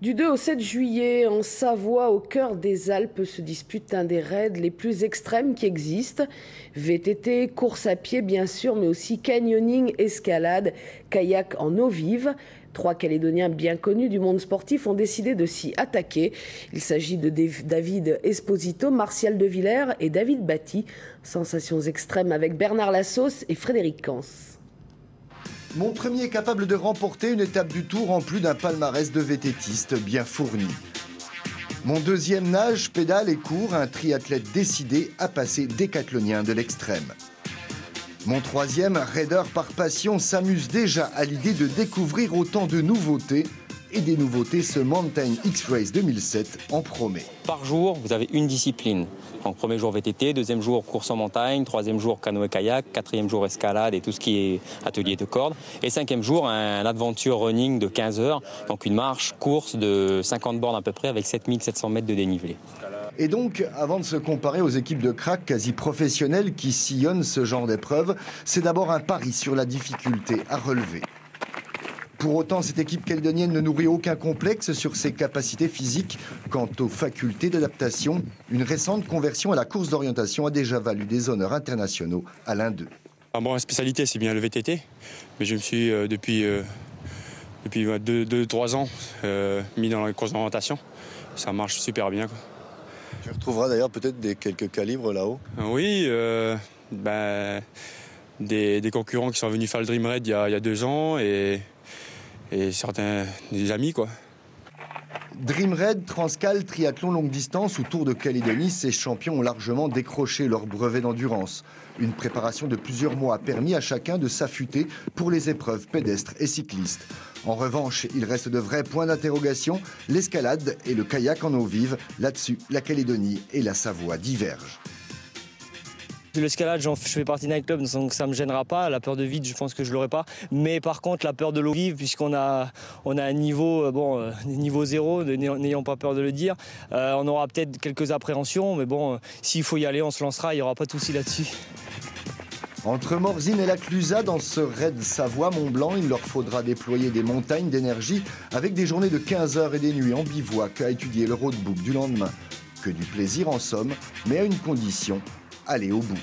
Du 2 au 7 juillet, en Savoie, au cœur des Alpes, se dispute un des raids les plus extrêmes qui existent. VTT, course à pied bien sûr, mais aussi canyoning, escalade, kayak en eau vive. 3 Calédoniens bien connus du monde sportif ont décidé de s'y attaquer. Il s'agit de David Esposito, Martial De Villers et David Batty. Sensations extrêmes avec Bernard Lassos et Frédéric Cans. Mon premier est capable de remporter une étape du Tour en plus d'un palmarès de VTTiste bien fourni. Mon deuxième nage, pédale et court, un triathlète décidé à passer décathlonien de l'extrême. Mon troisième, raider par passion, s'amuse déjà à l'idée de découvrir autant de nouveautés. Et des nouveautés, ce Mountain X-Race 2007 en promet. Par jour, vous avez une discipline. Donc, premier jour VTT, deuxième jour course en montagne, troisième jour canoë-kayak, quatrième jour escalade et tout ce qui est atelier de corde. Et cinquième jour, un adventure running de 15 heures. Donc une marche, course de 50 bornes à peu près avec 7700 mètres de dénivelé. Et donc, avant de se comparer aux équipes de crack quasi professionnelles qui sillonnent ce genre d'épreuve, c'est d'abord un pari sur la difficulté à relever. Pour autant, cette équipe calédonienne ne nourrit aucun complexe sur ses capacités physiques. Quant aux facultés d'adaptation, une récente conversion à la course d'orientation a déjà valu des honneurs internationaux à l'un d'eux. Bon, la spécialité, c'est bien le VTT, mais je me suis depuis 2-3 ans mis dans la course d'orientation. Ça marche super bien, quoi. Tu retrouveras d'ailleurs peut-être quelques calibres là-haut. Oui, des concurrents qui sont venus faire le Dream Raid il y a 2 ans et certains des amis, quoi. Dream Raid, Transcal, triathlon longue distance ou Tour de Calédonie, ces champions ont largement décroché leur brevet d'endurance. Une préparation de plusieurs mois a permis à chacun de s'affûter pour les épreuves pédestres et cyclistes. En revanche, il reste de vrais points d'interrogation, l'escalade et le kayak en eau vive. Là-dessus, la Calédonie et la Savoie divergent. L'escalade, je fais partie d'un club, donc ça ne me gênera pas. La peur de vide, je pense que je ne l'aurai pas. Mais par contre, la peur de l'eau vive, puisqu'on a un niveau, niveau zéro, n'ayant pas peur de le dire, on aura peut-être quelques appréhensions. Mais bon, s'il faut y aller, on se lancera, il n'y aura pas de souci là-dessus. Entre Morzine et la Clusaz, dans ce raid Savoie-Mont-Blanc, il leur faudra déployer des montagnes d'énergie avec des journées de 15 heures et des nuits en bivouac à étudier le roadbook du lendemain. Que du plaisir en somme, mais à une condition, aller au bout.